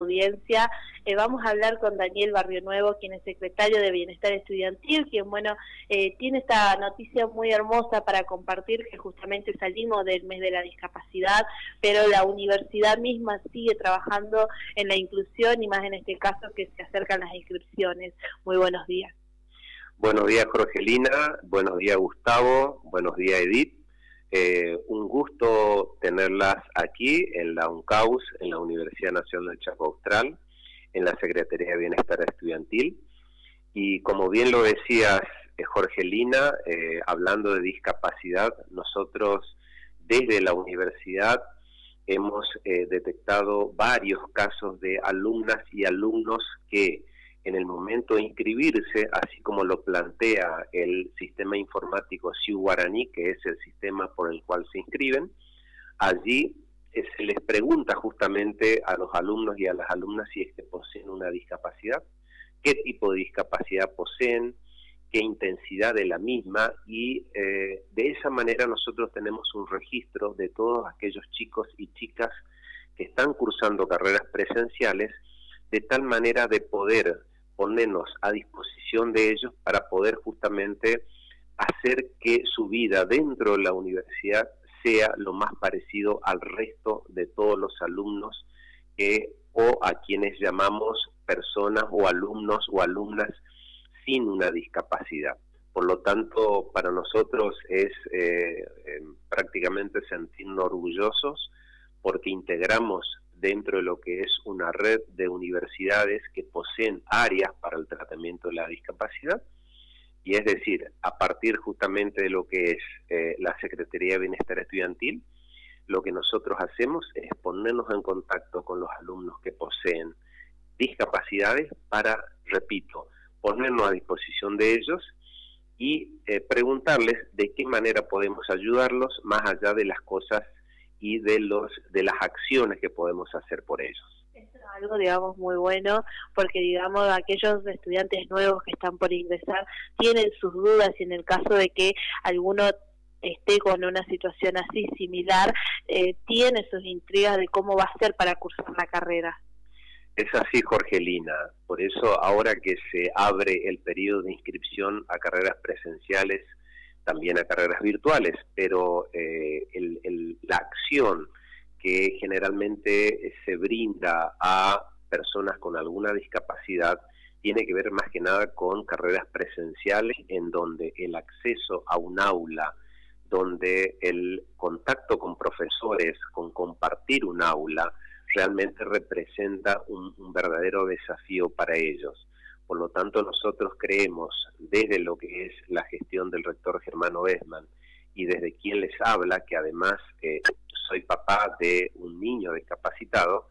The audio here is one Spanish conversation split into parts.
audiencia. Vamos a hablar con Daniel Barrio Nuevo, quien es secretario de Bienestar Estudiantil, quien tiene esta noticia muy hermosa para compartir, que justamente salimos del mes de la discapacidad, pero la universidad misma sigue trabajando en la inclusión y más en este caso que se acercan las inscripciones. Muy buenos días. Buenos días, Jorgelina. Buenos días, Gustavo. Buenos días, Edith. Un gusto tenerlas aquí en la UNCAUS, en la Universidad Nacional del Chaco Austral, en la Secretaría de Bienestar Estudiantil. Y como bien lo decías, Jorgelina, hablando de discapacidad, nosotros desde la universidad hemos detectado varios casos de alumnas y alumnos que en el momento de inscribirse, así como lo plantea el sistema informático SIU Guaraní, que es el sistema por el cual se inscriben, allí se les pregunta justamente a los alumnos y a las alumnas si es que poseen una discapacidad, qué tipo de discapacidad poseen, qué intensidad de la misma, y de esa manera nosotros tenemos un registro de todos aquellos chicos y chicas que están cursando carreras presenciales, de tal manera de poder ponernos a disposición de ellos para poder justamente hacer que su vida dentro de la universidad sea lo más parecido al resto de todos los alumnos o a quienes llamamos personas o alumnos o alumnas sin una discapacidad. Por lo tanto, para nosotros es prácticamente sentirnos orgullosos porque integramos dentro de lo que es una red de universidades que poseen áreas para el tratamiento de la discapacidad, y es decir, a partir justamente de lo que es la Secretaría de Bienestar Estudiantil, lo que nosotros hacemos es ponernos en contacto con los alumnos que poseen discapacidades para, repito, ponernos a disposición de ellos y preguntarles de qué manera podemos ayudarlos más allá de las cosas y de las acciones que podemos hacer por ellos. Esto es algo, digamos, muy bueno, porque, digamos, aquellos estudiantes nuevos que están por ingresar tienen sus dudas, y en el caso de que alguno esté con una situación así similar, tiene sus intrigas de cómo va a ser para cursar la carrera. Es así, Jorgelina. Por eso, ahora que se abre el periodo de inscripción a carreras presenciales, también a carreras virtuales, pero la acción que generalmente se brinda a personas con alguna discapacidad tiene que ver más que nada con carreras presenciales, en donde el acceso a un aula, donde el contacto con profesores, con compartir un aula, realmente representa un verdadero desafío para ellos. Por lo tanto, nosotros creemos, desde lo que es la gestión del rector Germano Esman y desde quien les habla, que además soy papá de un niño discapacitado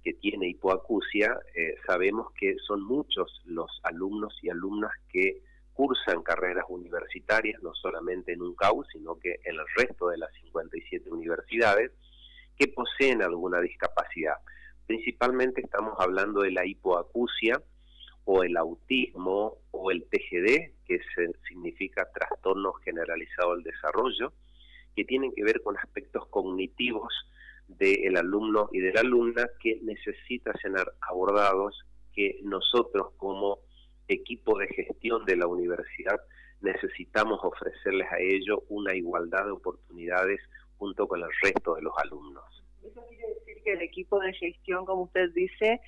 que tiene hipoacusia, sabemos que son muchos los alumnos y alumnas que cursan carreras universitarias, no solamente en UNCAUS, sino que en el resto de las 57 universidades, que poseen alguna discapacidad. Principalmente estamos hablando de la hipoacusia, o el autismo, o el TGD, que significa trastorno generalizado del desarrollo, que tienen que ver con aspectos cognitivos del alumno y de la alumna que necesitan ser abordados, que nosotros como equipo de gestión de la universidad necesitamos ofrecerles a ellos una igualdad de oportunidades junto con el resto de los alumnos. Eso quiere decir que el equipo de gestión, como usted dice,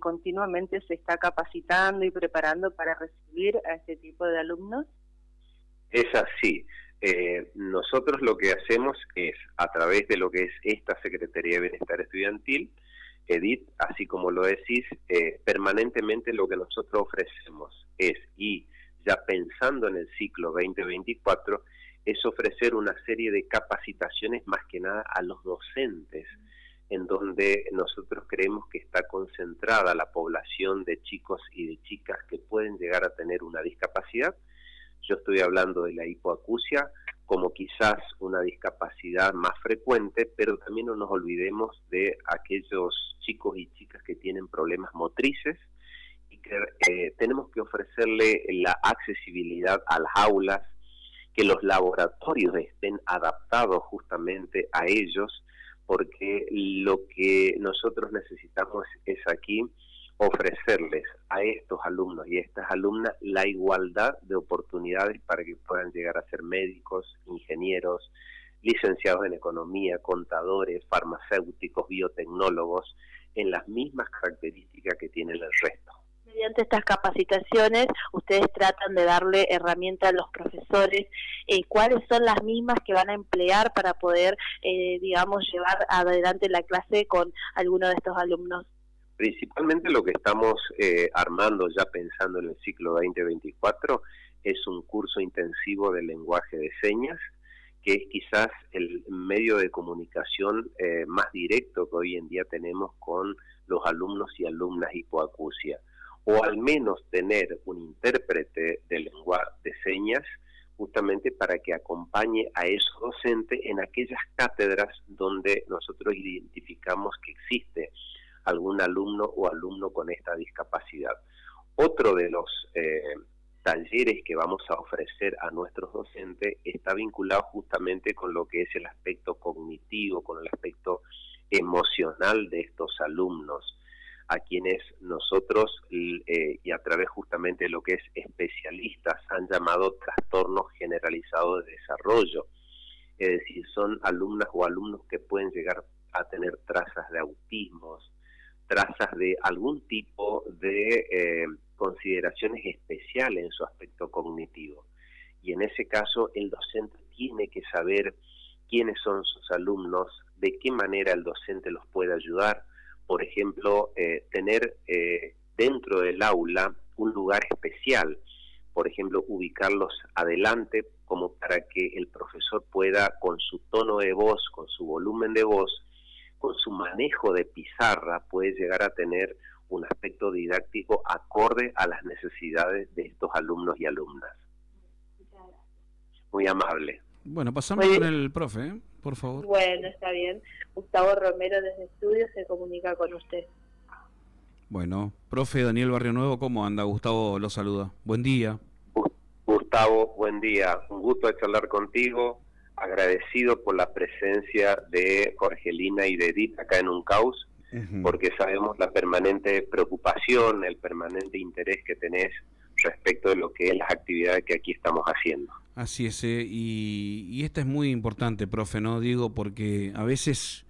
continuamente se está capacitando y preparando para recibir a este tipo de alumnos. Es así. Nosotros lo que hacemos es, a través de lo que es esta Secretaría de Bienestar Estudiantil, Edith, así como lo decís, permanentemente lo que nosotros ofrecemos es, y ya pensando en el ciclo 2024, es ofrecer una serie de capacitaciones más que nada a los docentes, en donde nosotros creemos que está concentrada la población de chicos y de chicas que pueden llegar a tener una discapacidad. Yo estoy hablando de la hipoacusia como quizás una discapacidad más frecuente, pero también no nos olvidemos de aquellos chicos y chicas que tienen problemas motrices y que tenemos que ofrecerle la accesibilidad a las aulas, que los laboratorios estén adaptados justamente a ellos, porque lo que nosotros necesitamos es aquí ofrecerles a estos alumnos y a estas alumnas la igualdad de oportunidades para que puedan llegar a ser médicos, ingenieros, licenciados en economía, contadores, farmacéuticos, biotecnólogos, en las mismas características que tienen el resto. Mediante estas capacitaciones, ustedes tratan de darle herramientas a los profesores. ¿Cuáles son las mismas que van a emplear para poder, digamos, llevar adelante la clase con alguno de estos alumnos? Principalmente lo que estamos armando ya pensando en el ciclo 2024 es un curso intensivo de lenguaje de señas, que es quizás el medio de comunicación más directo que hoy en día tenemos con los alumnos y alumnas hipoacusia, o al menos tener un intérprete de lengua de señas justamente para que acompañe a esos docentes en aquellas cátedras donde nosotros identificamos que existe algún alumno o alumno con esta discapacidad. Otro de los talleres que vamos a ofrecer a nuestros docentes está vinculado justamente con lo que es el aspecto cognitivo, con el aspecto emocional de estos alumnos, a quienes nosotros y a través justamente de lo que es especialistas han llamado trastornos generalizados de desarrollo, es decir, son alumnas o alumnos que pueden llegar a tener trazas de autismos, trazas de algún tipo de consideraciones especiales en su aspecto cognitivo, y en ese caso el docente tiene que saber quiénes son sus alumnos, de qué manera el docente los puede ayudar. Por ejemplo, tener dentro del aula un lugar especial, por ejemplo, ubicarlos adelante como para que el profesor pueda, con su tono de voz, con su volumen de voz, con su manejo de pizarra, puede llegar a tener un aspecto didáctico acorde a las necesidades de estos alumnos y alumnas. Muy amable. Bueno, pasamos con el profe, por favor. Bueno, está bien. Gustavo Romero desde Estudios se comunica con usted. Bueno, profe Daniel Barrio Nuevo, ¿cómo anda? Gustavo lo saluda. Buen día. Gustavo, buen día. Un gusto de charlar contigo. Agradecido por la presencia de Jorgelina y de Edith acá en UNCAUS, porque sabemos la permanente preocupación, el permanente interés que tenés respecto de lo que es las actividades que aquí estamos haciendo. Así es, y esta es muy importante, profe, ¿no? Digo, porque a veces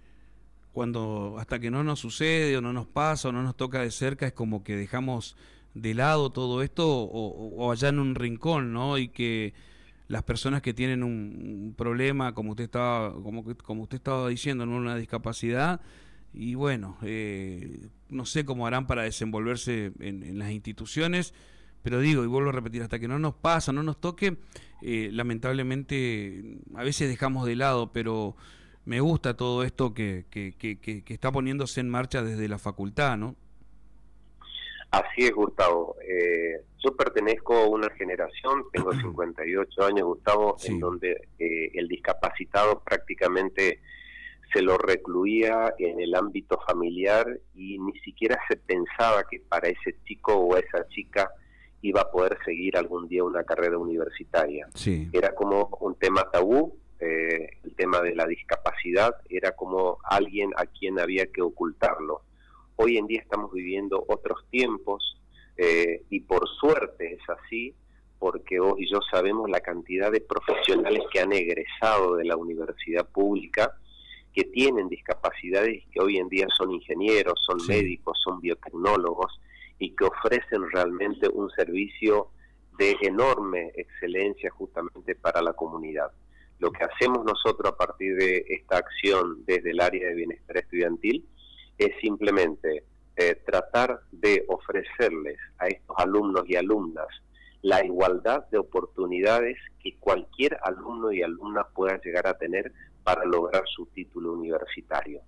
cuando hasta que no nos sucede o no nos pasa o no nos toca de cerca es como que dejamos de lado todo esto o allá en un rincón, ¿no? Y que las personas que tienen un problema, como usted estaba diciendo, ¿no? Una discapacidad, y bueno, no sé cómo harán para desenvolverse en las instituciones, pero digo, y vuelvo a repetir, hasta que no nos pasa, no nos toque, lamentablemente a veces dejamos de lado, pero me gusta todo esto que está poniéndose en marcha desde la facultad, ¿no? Así es, Gustavo. Yo pertenezco a una generación, tengo 58 años, Gustavo, sí, en donde el discapacitado prácticamente se lo recluía en el ámbito familiar y ni siquiera se pensaba que para ese chico o esa chica iba a poder seguir algún día una carrera universitaria. Sí. Era como un tema tabú, el tema de la discapacidad era como alguien a quien había que ocultarlo. Hoy en día estamos viviendo otros tiempos y por suerte es así, porque vos y yo sabemos la cantidad de profesionales que han egresado de la universidad pública que tienen discapacidades y que hoy en día son ingenieros, son sí, médicos, son biotecnólogos y que ofrecen realmente un servicio de enorme excelencia justamente para la comunidad. Lo que hacemos nosotros a partir de esta acción desde el área de bienestar estudiantil es simplemente tratar de ofrecerles a estos alumnos y alumnas la igualdad de oportunidades que cualquier alumno y alumna pueda llegar a tener para lograr su título universitario.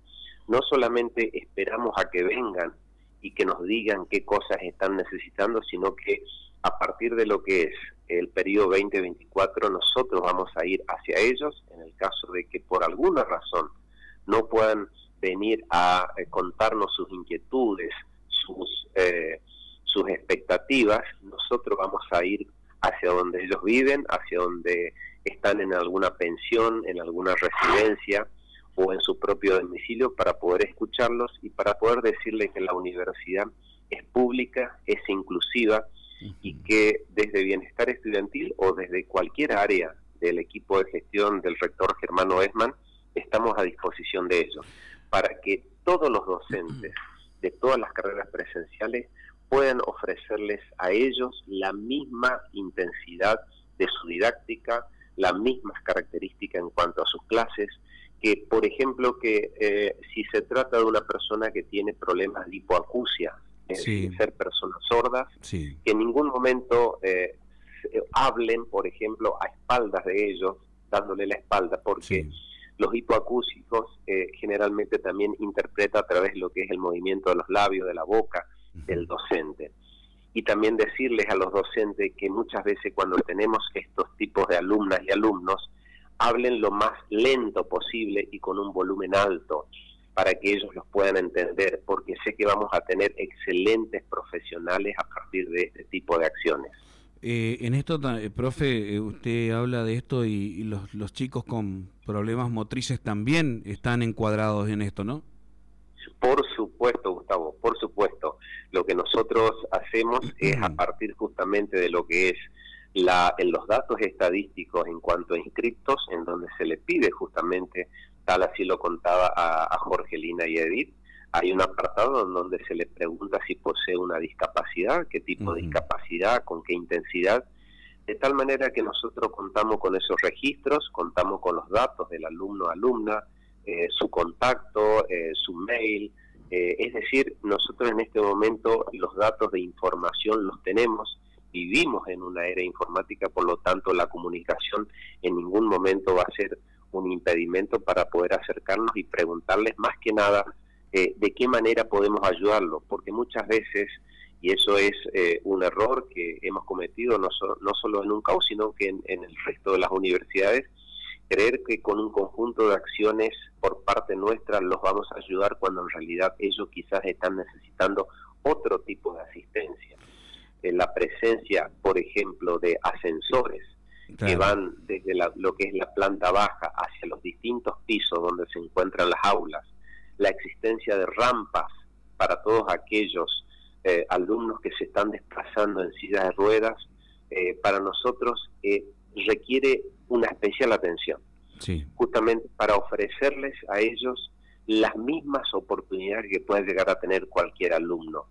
No solamente esperamos a que vengan y que nos digan qué cosas están necesitando, sino que a partir de lo que es el periodo 2024 nosotros vamos a ir hacia ellos en el caso de que por alguna razón no puedan venir a contarnos sus inquietudes, sus expectativas. Nosotros vamos a ir hacia donde ellos viven, hacia donde están en alguna pensión, en alguna residencia o en su propio domicilio para poder escucharlos y para poder decirles que la universidad es pública, es inclusiva y que desde Bienestar Estudiantil o desde cualquier área del equipo de gestión del rector Germano Esman estamos a disposición de ellos para que todos los docentes de todas las carreras presenciales puedan ofrecerles a ellos la misma intensidad de su didáctica, las mismas características en cuanto a sus clases, que por ejemplo que si se trata de una persona que tiene problemas de hipoacusia, es decir, ser personas sordas, que en ningún momento hablen, por ejemplo, a espaldas de ellos, dándole la espalda, porque los hipoacúsicos generalmente también interpretan a través de lo que es el movimiento de los labios, de la boca, del docente. Y también decirles a los docentes que muchas veces cuando tenemos estos tipos de alumnas y alumnos, hablen lo más lento posible y con un volumen alto, para que ellos los puedan entender, porque sé que vamos a tener excelentes profesionales a partir de este tipo de acciones. En esto, profe, usted habla de esto y los chicos con problemas motrices también están encuadrados en esto, ¿no? Por supuesto, Gustavo, por supuesto. Lo que nosotros hacemos es a partir justamente de lo que es en los datos estadísticos en cuanto a inscriptos, en donde se le pide justamente, tal así lo contaba a Jorgelina y Edith, hay un apartado en donde se le pregunta si posee una discapacidad, qué tipo de discapacidad, con qué intensidad, de tal manera que nosotros contamos con esos registros, contamos con los datos del alumno o alumna, su contacto, su mail, es decir, nosotros en este momento los datos de información los tenemos, vivimos en una era informática, por lo tanto la comunicación en ningún momento va a ser un impedimento para poder acercarnos y preguntarles más que nada de qué manera podemos ayudarlo, porque muchas veces, y eso es un error que hemos cometido no solo en UNCAU, sino que en el resto de las universidades, creer que con un conjunto de acciones por parte nuestra los vamos a ayudar cuando en realidad ellos quizás están necesitando otro tipo de asistencia. La presencia, por ejemplo, de ascensores que van desde lo que es la planta baja hacia los distintos pisos donde se encuentran las aulas, la existencia de rampas para todos aquellos alumnos que se están desplazando en sillas de ruedas, para nosotros requiere una especial atención, justamente para ofrecerles a ellos las mismas oportunidades que puede llegar a tener cualquier alumno.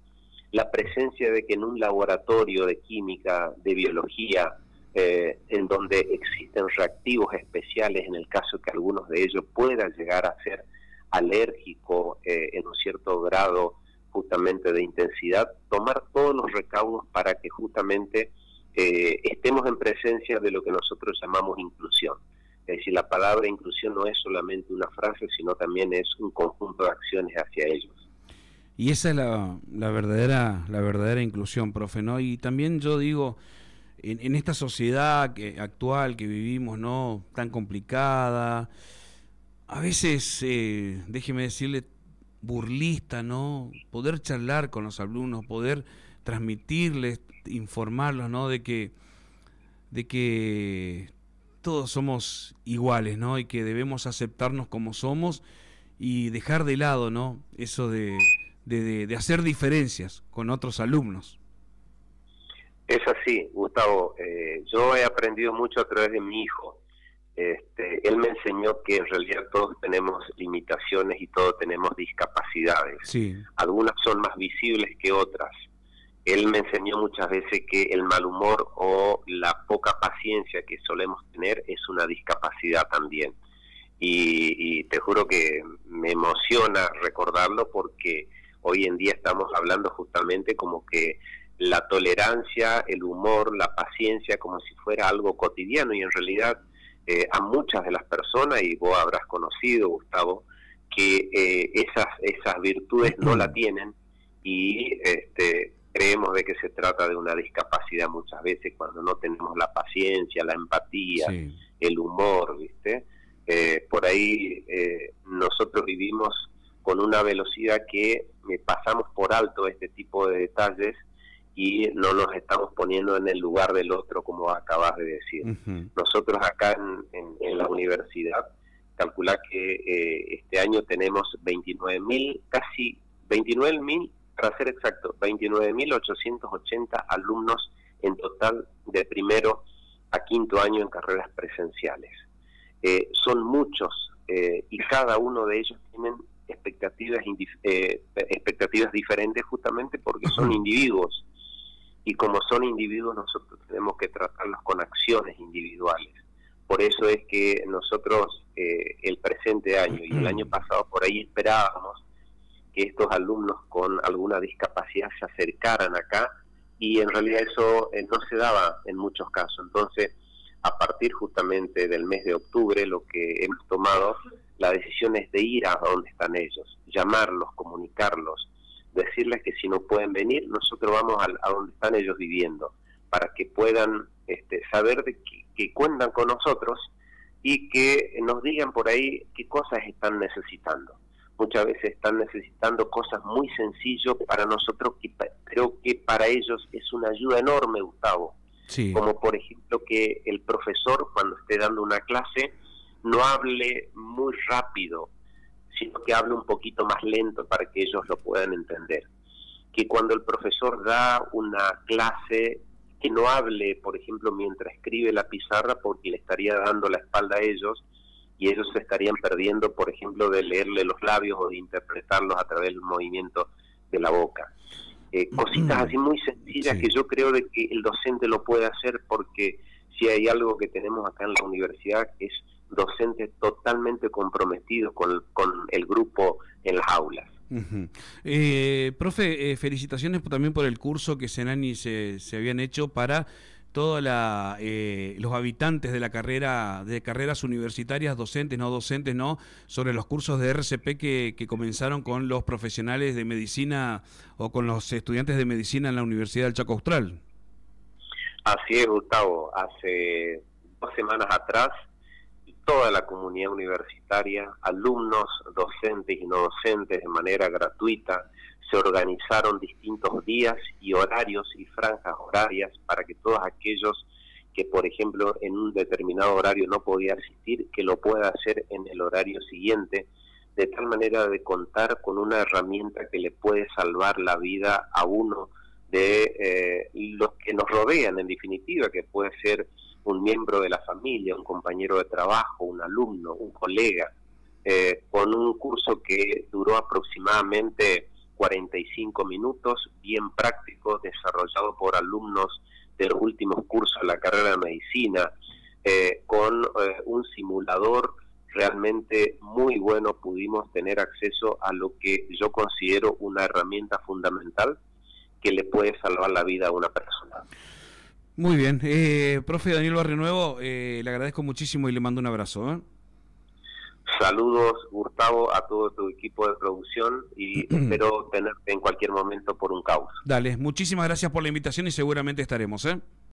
La presencia de que en un laboratorio de química, de biología, en donde existen reactivos especiales en el caso que algunos de ellos puedan llegar a ser alérgico en un cierto grado justamente de intensidad, tomar todos los recaudos para que justamente estemos en presencia de lo que nosotros llamamos inclusión. Es decir, la palabra inclusión no es solamente una frase, sino también es un conjunto de acciones hacia ellos. Y esa es la verdadera inclusión, profe, ¿no? Y también yo digo, en esta sociedad actual que vivimos, ¿no?, tan complicada, a veces, déjeme decirle, burlista, ¿no? Poder charlar con los alumnos, poder transmitirles, informarlos, ¿no?, de que todos somos iguales, ¿no?, y que debemos aceptarnos como somos y dejar de lado, ¿no?, eso de hacer diferencias con otros alumnos. Es así, Gustavo. Yo he aprendido mucho a través de mi hijo. Él me enseñó que en realidad todos tenemos limitaciones y todos tenemos discapacidades. Algunas son más visibles que otras. Él me enseñó muchas veces que el mal humor o la poca paciencia que solemos tener es una discapacidad también. Y te juro que me emociona recordarlo porque hoy en día estamos hablando justamente como que la tolerancia, el humor, la paciencia como si fuera algo cotidiano y en realidad a muchas de las personas, y vos habrás conocido, Gustavo, que esas virtudes no la tienen y creemos de que se trata de una discapacidad muchas veces cuando no tenemos la paciencia, la empatía, el humor, ¿viste? Por ahí nosotros vivimos con una velocidad que pasamos por alto este tipo de detalles y no nos estamos poniendo en el lugar del otro, como acabas de decir. Nosotros acá en la universidad calculá que este año tenemos 29.000, casi 29.000, para ser exacto, 29.880 alumnos en total de primero a quinto año en carreras presenciales. Son muchos y cada uno de ellos tienen expectativas diferentes, justamente porque son individuos, y como son individuos nosotros tenemos que tratarlos con acciones individuales. Por eso es que nosotros el presente año y el año pasado por ahí esperábamos que estos alumnos con alguna discapacidad se acercaran acá, y en realidad eso no se daba en muchos casos. Entonces, a partir justamente del mes de octubre, lo que hemos tomado la decisión es de ir a donde están ellos, llamarlos, comunicarlos, decirles que si no pueden venir, nosotros vamos a donde están ellos viviendo, para que puedan saber de que cuentan con nosotros y que nos digan por ahí qué cosas están necesitando. Muchas veces están necesitando cosas muy sencillas para nosotros, pero que para ellos es una ayuda enorme, Gustavo. Sí. Como por ejemplo que el profesor, cuando esté dando una clase, no hable muy rápido, sino que hable un poquito más lento para que ellos lo puedan entender. Que cuando el profesor da una clase, que no hable, por ejemplo, mientras escribe la pizarra, porque le estaría dando la espalda a ellos, y ellos se estarían perdiendo, por ejemplo, de leerle los labios o de interpretarlos a través del movimiento de la boca. Cositas así muy sencillas, sí, que yo creo de que el docente lo puede hacer, porque si hay algo que tenemos acá en la universidad es docentes totalmente comprometidos con el grupo en las aulas. Profe, felicitaciones también por el curso que Senani se habían hecho para todos los habitantes de la carrera, de carreras universitarias, docentes, no, sobre los cursos de RCP que comenzaron con los profesionales de medicina o con los estudiantes de medicina en la Universidad del Chaco Austral. Así es, Gustavo. Hace 2 semanas atrás, toda la comunidad universitaria, alumnos, docentes y no docentes, de manera gratuita, se organizaron distintos días y horarios y franjas horarias para que todos aquellos que, por ejemplo, en un determinado horario no podía asistir, que lo pueda hacer en el horario siguiente, de tal manera de contar con una herramienta que le puede salvar la vida a uno de los que nos rodean, en definitiva, que puede ser un miembro de la familia, un compañero de trabajo, un alumno, un colega, con un curso que duró aproximadamente 45 minutos, bien práctico, desarrollado por alumnos de los últimos cursos de la carrera de medicina, con un simulador realmente muy bueno. Pudimos tener acceso a lo que yo considero una herramienta fundamental que le puede salvar la vida a una persona. Muy bien, profe Daniel Barrionuevo, le agradezco muchísimo y le mando un abrazo. Saludos, Gustavo, a todo tu equipo de producción, y espero tenerte en cualquier momento por un caos. Dale, muchísimas gracias por la invitación y seguramente estaremos.